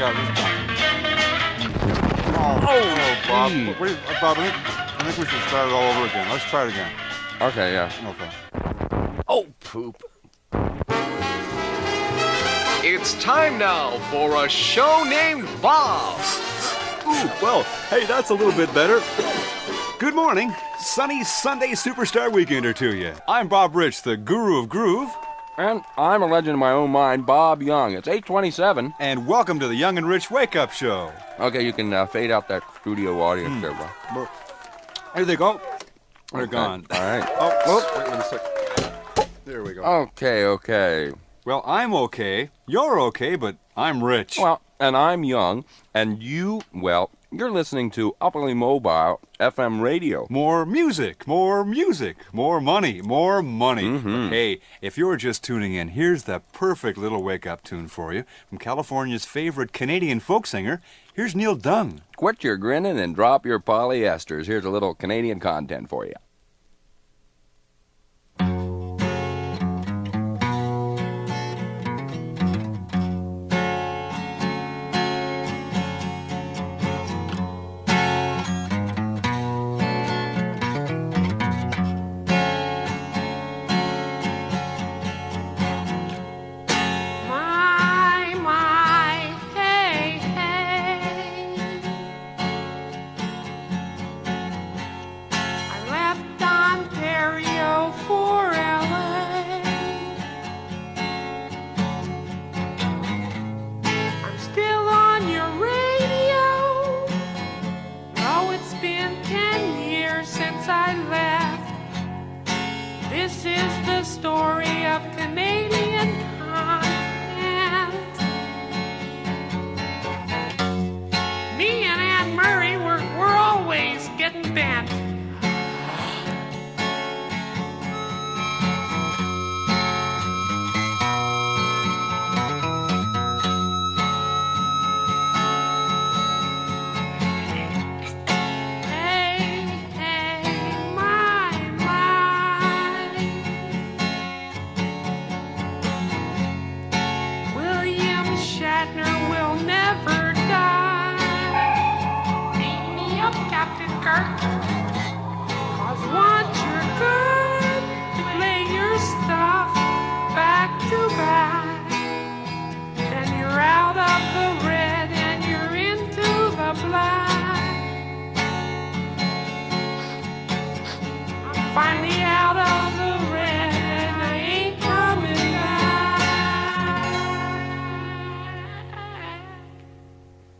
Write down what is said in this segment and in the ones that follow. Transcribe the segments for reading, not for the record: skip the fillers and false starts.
got it this time. Oh, Bob. Wait, Bob, I think we should start it all over again. Let's try it again. Okay, yeah. Okay. Oh, poop. It's time now for a show named Bob. Ooh, well, hey, that's a little bit better. Good morning. Sunny Sunday Superstar Weekender to you. I'm Bob Rich, the guru of groove. And I'm a legend in my own mind, Bob Young. It's 8:27. And welcome to the Young and Rich Wake Up Show. Okay, you can fade out that studio audience there, Bob. Here they go. They're gone. All right. Oh, wait a sec. There we go. Okay. Well, I'm okay. You're okay, but I'm rich. Well, and I'm young, and you're listening to Upperly Mobile FM radio. More music, more money. Mm-hmm. Hey, if you're just tuning in, here's the perfect little wake-up tune for you from California's favorite Canadian folk singer. Here's Neil Dung. Quit your grinning and drop your polyesters. Here's a little Canadian content for you.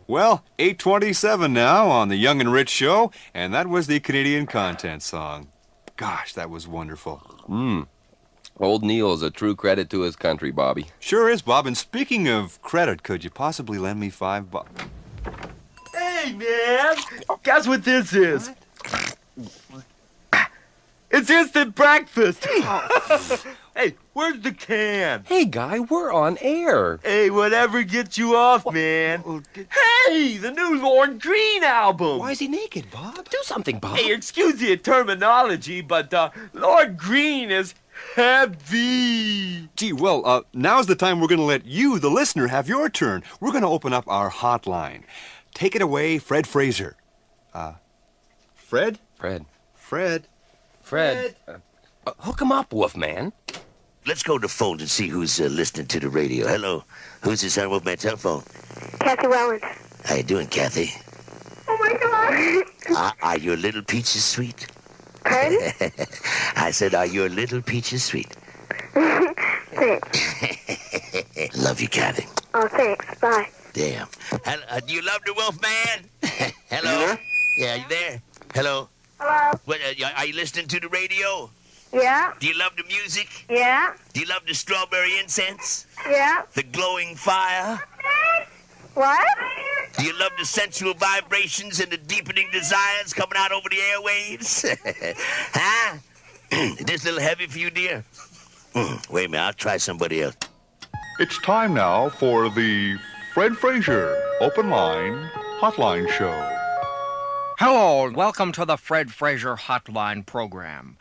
Well, 8:27 now on the Young and Rich Show, and that was the Canadian content song. Gosh, that was wonderful. Old Neil is a true credit to his country, Bobby. Sure is, Bob. And speaking of credit, could you possibly lend me $5? Hey, man! Guess what this is? It's instant breakfast! Hey, where's the can? Hey, guy, we're on air. Hey, whatever gets you off, man. Hey, the new Lord Green album! Why is he naked, Bob? Do something, Bob. Hey, excuse the terminology, but Lord Green is heavy. Gee, well, now's the time we're going to let you, the listener, have your turn. We're going to open up our hotline. Take it away, Fred Frazier. Fred? Fred. Hook him up, Wolfman. Let's go to the phone and see who's listening to the radio. Hello. Who's this on with my telephone? Kathy Wellens. How you doing, Kathy? Oh, my God. Are your little peaches sweet? Pardon? I said, are your little peaches sweet? Thanks. Love you, Kathy. Oh, thanks. Bye. Damn. Do you love the Wolfman? Hello? Yeah, you there? Hello? Hello? What, are you listening to the radio? Yeah? Do you love the music? Yeah? Do you love the strawberry incense? Yeah? The glowing fire? What? Do you love the sensual vibrations and the deepening desires coming out over the airwaves? Huh? Is this a little heavy for you, dear? Wait a minute, I'll try somebody else. It's time now for the Fred Frazier Open Line Hotline Show. Hello, and welcome to the Fred Frazier Hotline program.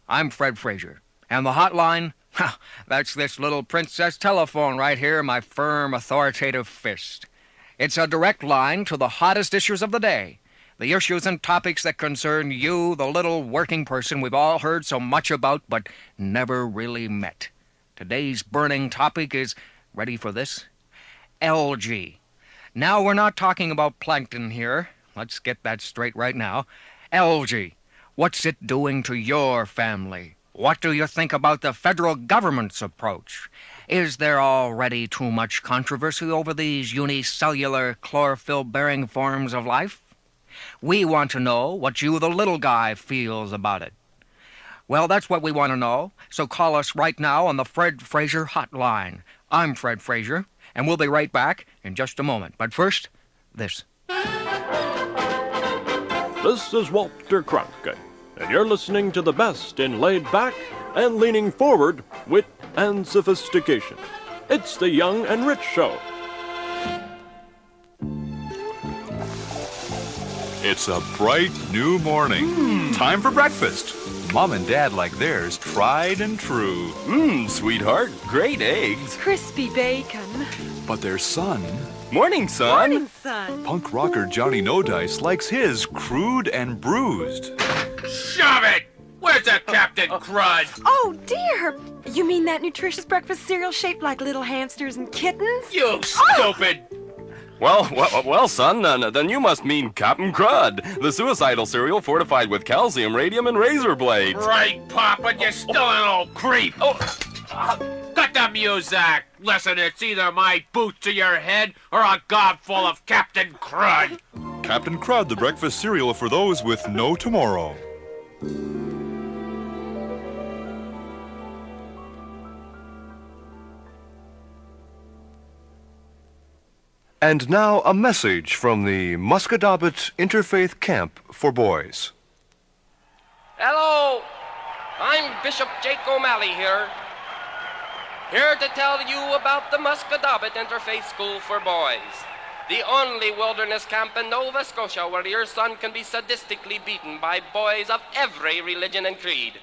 I'm Fred Frazier. And the hotline? That's this little princess telephone right here in my firm, authoritative fist. It's a direct line to the hottest issues of the day. The issues and topics that concern you, the little working person we've all heard so much about but never really met. Today's burning topic is, ready for this? Algae. Now, we're not talking about plankton here. Let's get that straight right now. Algae. What's it doing to your family? What do you think about the federal government's approach? Is there already too much controversy over these unicellular chlorophyll-bearing forms of life? We want to know what you, the little guy, feels about it. Well, that's what we want to know, so call us right now on the Fred Frazier Hotline. I'm Fred Frazier, and we'll be right back in just a moment. But first, this. This is Walter Cruc, and you're listening to the best in laid back and leaning forward wit and sophistication. It's the Young and Rich Show. It's a bright new morning. Time for breakfast. Mom and Dad like theirs tried and true. Sweetheart, great eggs. Crispy bacon. But their son, Morning, son. Morning, son. punk rocker Johnny No Dice, likes his crude and bruised. Shove it! Where's the Captain Crud? Oh, dear. You mean that nutritious breakfast cereal shaped like little hamsters and kittens? You stupid! Well, son, then you must mean Captain Crud, the suicidal cereal fortified with calcium, radium, and razor blades. Right, Pop, but you're still an old creep. Cut the music. Listen, it's either my boot to your head or a gob full of Captain Crud. Captain Crud, the breakfast cereal for those with no tomorrow. And now a message from the Muscadabbit Interfaith Camp for Boys. Hello, I'm Bishop Jake O'Malley here. Here to tell you about the Muscadabbit Interfaith School for Boys. The only wilderness camp in Nova Scotia where your son can be sadistically beaten by boys of every religion and creed.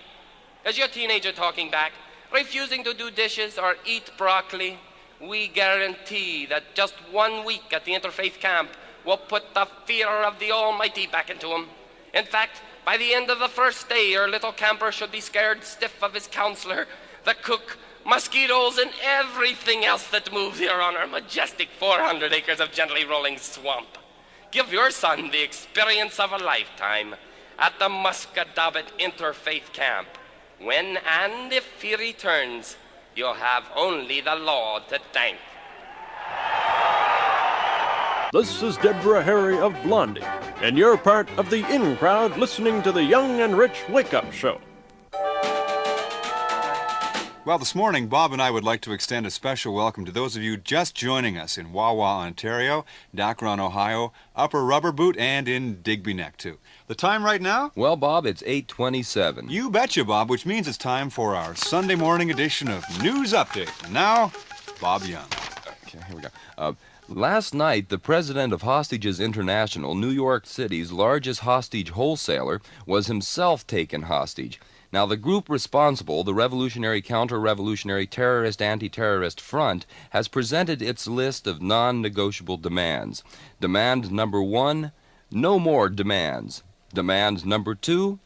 Is your teenager talking back, refusing to do dishes or eat broccoli? We guarantee that just 1 week at the Interfaith Camp will put the fear of the Almighty back into him. In fact, by the end of the first day, your little camper should be scared stiff of his counselor, the cook, mosquitoes, and everything else that moves here on our majestic 400 acres of gently rolling swamp. Give your son the experience of a lifetime at the Muscadabbit Interfaith Camp. When and if he returns, you'll have only the Lord to thank. This is Deborah Harry of Blondie, and you're part of the in crowd listening to the Young and Rich Wake Up Show. Well, this morning, Bob and I would like to extend a special welcome to those of you just joining us in Wawa, Ontario, Dacron, Ohio, Upper Rubber Boot, and in Digby Neck, too. The time right now? Well, Bob, it's 8:27. You betcha, Bob, which means it's time for our Sunday morning edition of News Update. And now, Bob Young. Okay, here we go. Last night, the president of Hostages International, New York City's largest hostage wholesaler, was himself taken hostage. Now, the group responsible, the Revolutionary Counter-Revolutionary Terrorist Anti-Terrorist Front, has presented its list of non-negotiable demands. Demand number 1, no more demands. Demand number 2,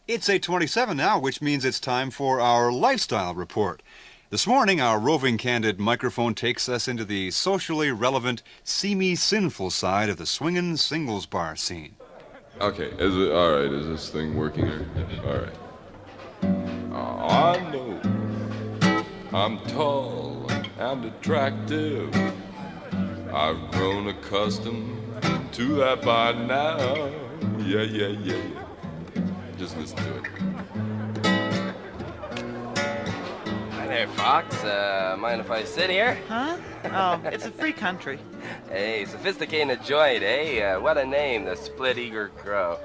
It's 8:27 now, which means it's time for our lifestyle report. This morning, our roving candid microphone takes us into the socially relevant, seamy-sinful side of the swingin' singles bar scene. Okay, all right, is this thing working here? All right. I know I'm tall and attractive. I've grown accustomed to that by now. Yeah. Just listen to it. Hi there, Fox. Mind if I sit here? Huh? Oh, it's a free country. Hey, sophisticated joint, eh? What a name, the Split-Eager Crow.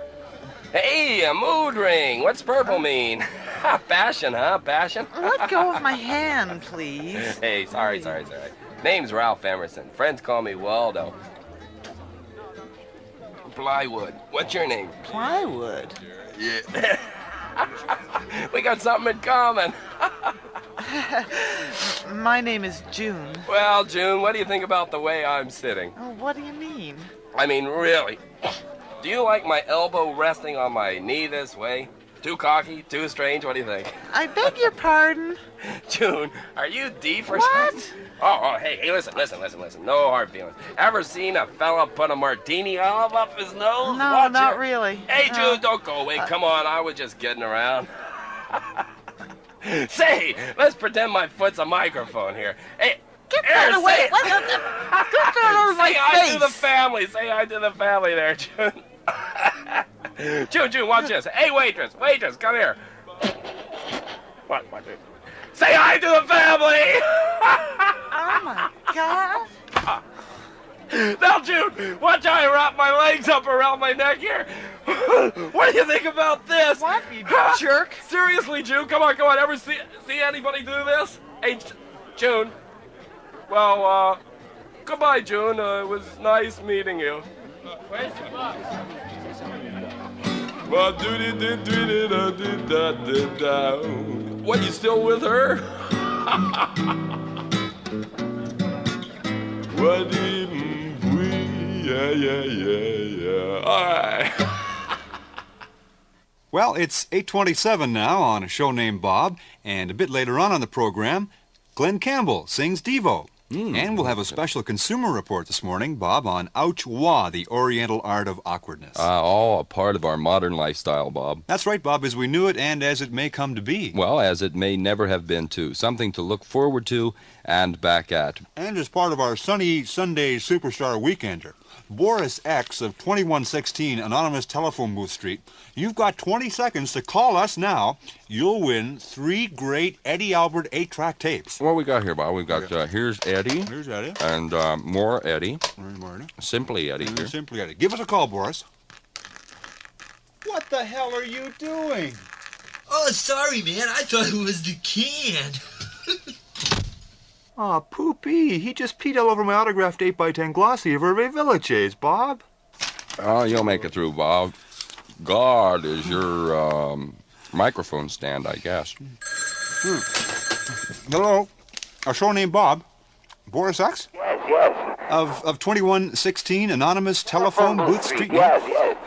Hey, a mood ring. What's purple mean? Passion, huh? Passion? Let go of my hand, please. Hey, sorry. Name's Ralph Emerson. Friends call me Waldo. Plywood. What's your name? Plywood? Yeah. We got something in common. My name is June. Well, June, what do you think about the way I'm sitting? Oh, what do you mean? I mean, really. Do you like my elbow resting on my knee this way? Too cocky? Too strange? What do you think? I beg your pardon? June, are you deep or What? something? Oh, hey, listen. No hard feelings. Ever seen a fella put a martini all up his nose? No, Watch not it. really. Hey, June, don't go away. Come on, I was just kidding around. Say, let's pretend my foot's a microphone here. Hey, Get here, that away! say- What the- Get that out of my Say hi to the face! family. Say hi to the family there, June. June, watch this. Hey, waitress, come here. What? Say hi to the family. Oh my God! Now, June, watch how I wrap my legs up around my neck here. What do you think about this? What, you jerk? Seriously, June, come on. Ever see anybody do this? Hey, June. Well, goodbye, June. It was nice meeting you. Where's the box? What, you still with her? Yeah. All right. Well, it's 8:27 now on a show named Bob, and a bit later on the program, Glenn Campbell sings Devo. And we'll have a special consumer report this morning, Bob, on Ouch Wah, the Oriental art of awkwardness. All a part of our modern lifestyle, Bob. That's right, Bob, as we knew it and as it may come to be. Well, as it may never have been, too. Something to look forward to and back at. And as part of our sunny Sunday Superstar Weekender, Boris X of 2116 Anonymous Telephone Booth Street, you've got 20 seconds to call us now. You'll win 3 great Eddie Albert 8-track tapes. What we got here, Bob? We've got Here's Eddie. Here's Eddie. And more Eddie. More Eddie. Simply Eddie here. Simply Eddie. Give us a call, Boris. What the hell are you doing? Oh, sorry, man. I thought it was the can. Aw, poopy. He just peed all over my autographed 8x10 glossy of Hervé Villachez, Bob. Oh, you'll make it through, Bob. God is your microphone stand, I guess. Hello. A show named Bob. Boris X? Yes. Of 2116 Anonymous Telephone Booth Street? Yes.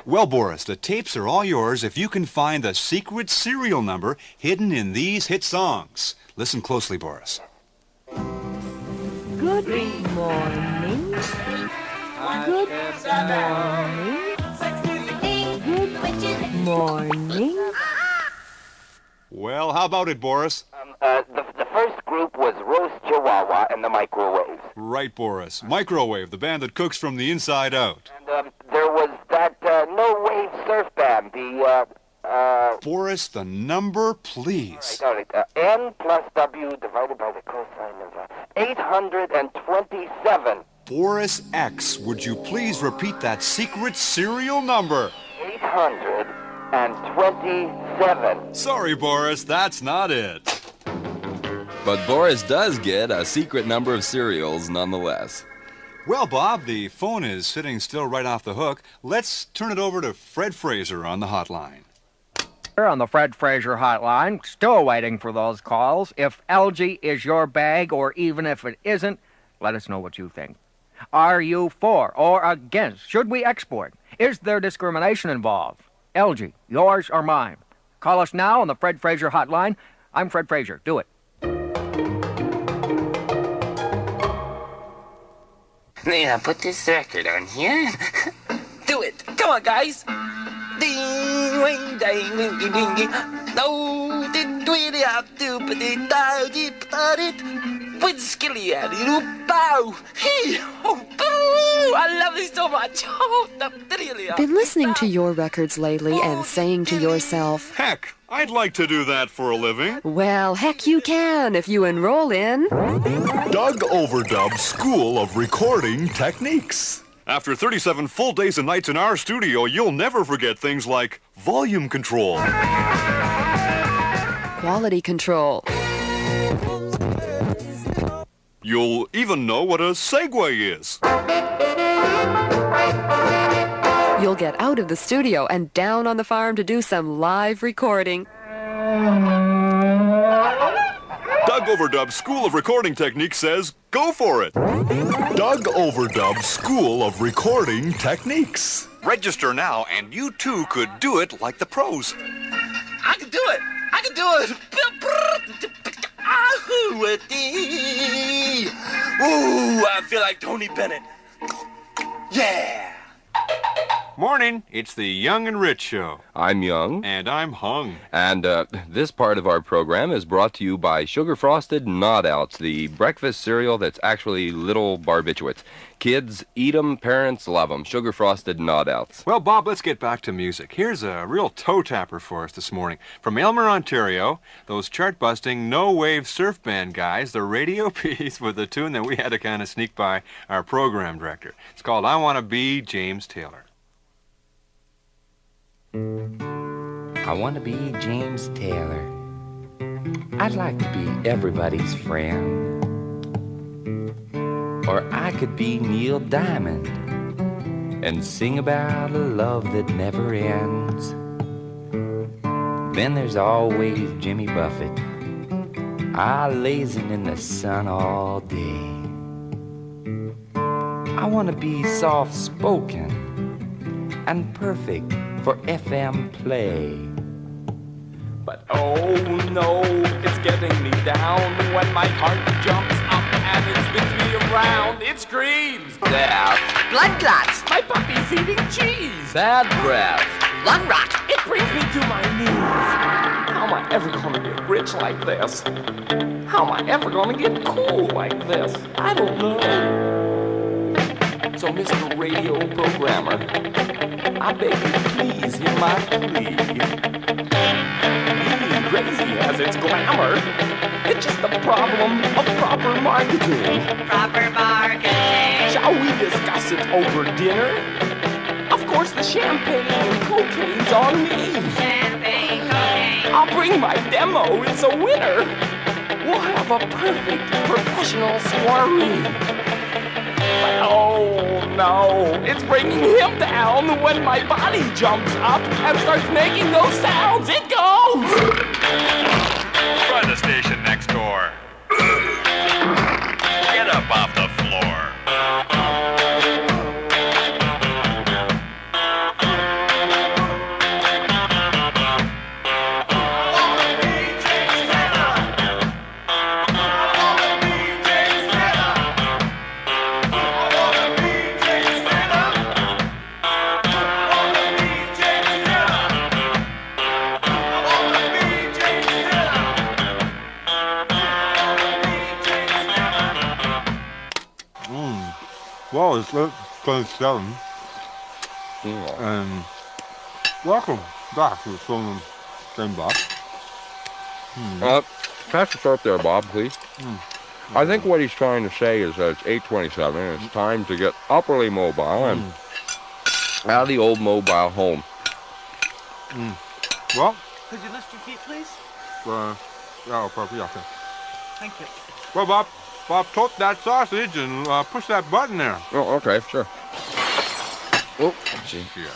Well, Boris, the tapes are all yours if you can find the secret serial number hidden in these hit songs. Listen closely, Boris. Good morning. Good morning. Well, how about it, Boris? The first group was Roast Chihuahua and the Microwaves. Right, Boris. Microwave, the band that cooks from the inside out. And there was that No Wave Surf Band, Boris, the number, please. All right. N plus W divided by the cosine of 827. Boris X, would you please repeat that secret serial number? 827. Sorry, Boris, that's not it. But Boris does get a secret number of cereals nonetheless. Well, Bob, the phone is sitting still right off the hook. Let's turn it over to Fred Frazier on the hotline. Here on the Fred Frazier hotline, still waiting for those calls. If algae is your bag, or even if it isn't, let us know what you think. Are you for or against? Should we export? Is there discrimination involved? Algae, yours or mine? Call us now on the Fred Frazier hotline. I'm Fred Frazier. Do it. Now put this record on here. Do it. Come on, guys. Ding, wing, ding, wingy, wingy. No, did we have to put it down, put it. With skilly at it, bow. Hey, oh, boo. I love this so much. Oh, Been listening to your records lately and saying to yourself, Heck, I'd like to do that for a living. well, heck you can if you enroll in Doug Overdub's School of Recording Techniques. After 37 full days and nights in our studio, you'll never forget things like volume control, quality control. you'll even know what a Segway is. You'll get out of the studio and down on the farm to do some live recording. Doug Overdub's School of Recording Technique says go for it. Doug Overdub's School of Recording Techniques. Register now, and you too could do it like the pros. I can do it. I can do it. Ooh, I feel like Tony Bennett. Yeah. Morning. It's the Young and Rich Show. I'm Young. And I'm Hung. And this part of our program is brought to you by Sugar Frosted Knot-Outs, the breakfast cereal that's actually little barbiturates. Kids eat 'em, parents love 'em. Sugar Frosted Knot-Outs. Well, Bob, let's get back to music. Here's a real toe-tapper for us this morning. From Aylmer, Ontario, those chart-busting, no-wave surf band guys, the radio piece with a tune that we had to kind of sneak by our program director. It's called I Want to Be James Taylor. I want to be James Taylor. I'd like to be everybody's friend. Or I could be Neil Diamond and sing about a love that never ends. Then there's always Jimmy Buffett, lazing in the sun all day. I want to be soft-spoken and perfect for FM play. But oh no, it's getting me down when my heart jumps up and it spins me around. It screams death. Blood clots. My puppy's eating cheese. Bad breath. Lung rot. It brings me to my knees. How am I ever gonna get rich like this? How am I ever gonna get cool like this? I don't know. So, Mr. Radio Programmer, I beg you, please hear my plea. Being crazy has its glamour. It's just a problem of proper marketing. Proper marketing. Shall we discuss it over dinner? Of course, the champagne and cocaine's on me. Champagne, cocaine. I'll bring my demo, it's a winner. We'll have a perfect professional soiree. But oh no, it's bringing him down when my body jumps up and starts making those sounds. It goes! Try the station next door. Get up off the floor. Well, it's 27. And welcome back to the Swim Simba. Pass the start there, Bob, please. I think what he's trying to say is that it's 8:27 and it's time to get upperly mobile and out of the old mobile home. Well, Could you lift your feet, please? yeah, probably, okay. Thank you. Well, Bob, toast that sausage and push that button there. Oh, okay, sure. Oh, let's see. Yeah.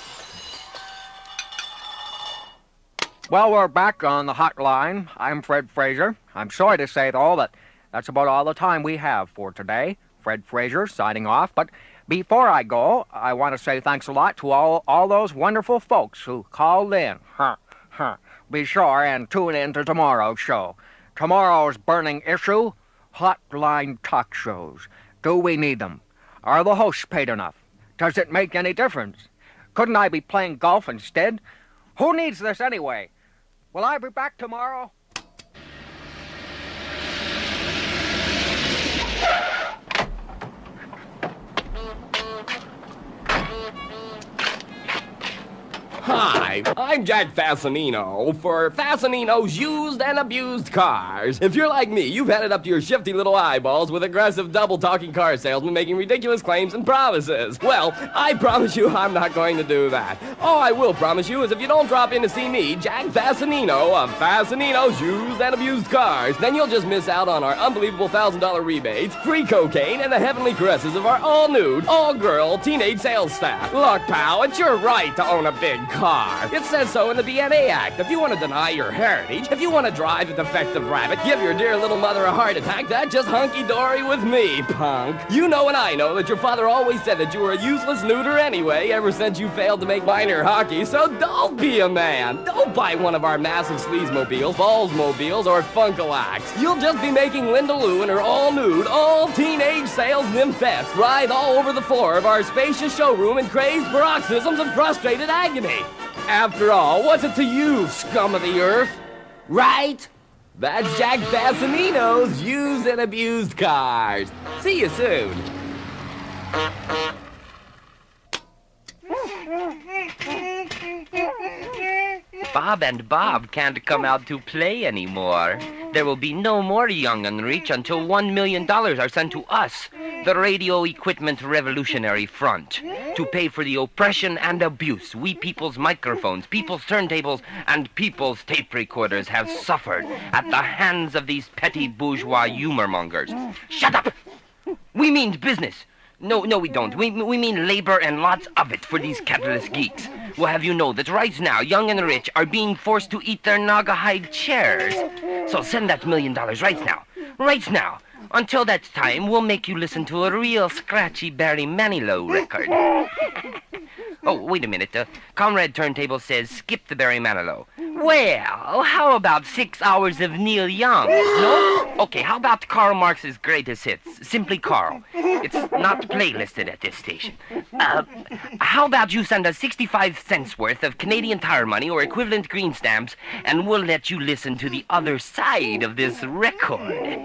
Well, we're back on the hotline. I'm Fred Frazier. I'm sorry to say, though, that that's about all the time we have for today. Fred Frazier signing off. But before I go, I want to say thanks a lot to all those wonderful folks who called in. Be sure and tune in to tomorrow's show. Tomorrow's burning issue, hotline talk shows. Do we need them? Are the hosts paid enough? Does it make any difference? Couldn't I be playing golf instead? Who needs this anyway? Will I be back tomorrow? Hi, I'm Jack Fasanino for Fasanino's Used and Abused Cars. If you're like me, you've had it up to your shifty little eyeballs with aggressive double-talking car salesmen making ridiculous claims and promises. Well, I promise you I'm not going to do that. All I will promise you is if you don't drop in to see me, Jack Fasanino of Fasanino's Used and Abused Cars, then you'll just miss out on our unbelievable $1,000 rebates, free cocaine, and the heavenly caresses of our all-nude, all-girl teenage sales staff. Look, pal, it's your right to own a big car. are. It says so in the DNA Act. If you want to deny your heritage, if you want to drive a defective rabbit, give your dear little mother a heart attack, that's just hunky-dory with me, punk. You know and I know that your father always said that you were a useless neuter anyway, ever since you failed to make minor hockey, so don't be a man. Don't buy one of our massive sleaze-mobiles, balls-mobiles, or funkalax. You'll just be making Linda Lou and her all-nude, all-teenage sales nymphettes writhe all over the floor of our spacious showroom in crazed paroxysms of frustrated agony. After all, what's it to you, scum of the earth? Right? That's Jack Bassanino's used and abused cars. See you soon. Bob and Bob can't come out to play anymore. There will be no more Young and Rich until $1 million are sent to us, the Radio Equipment Revolutionary Front, to pay for the oppression and abuse we people's microphones, people's turntables, and people's tape recorders have suffered at the hands of these petty bourgeois humor mongers. Shut up! We mean business. No, we don't. We mean labor and lots of it for these capitalist geeks. We'll have you know that right now, Young and Rich are being forced to eat their Naugahyde chairs. So send that $1 million right now. Right now. Until that time, we'll make you listen to a real scratchy Barry Manilow record. Oh, wait a minute. Comrade Turntable says skip the Barry Manilow. Well, how about 6 hours of Neil Young? No? Okay, how about Karl Marx's greatest hits? Simply Karl. It's not playlisted at this station. How about you send us 65 cents worth of Canadian Tire money or equivalent green stamps, and we'll let you listen to the other side of this record.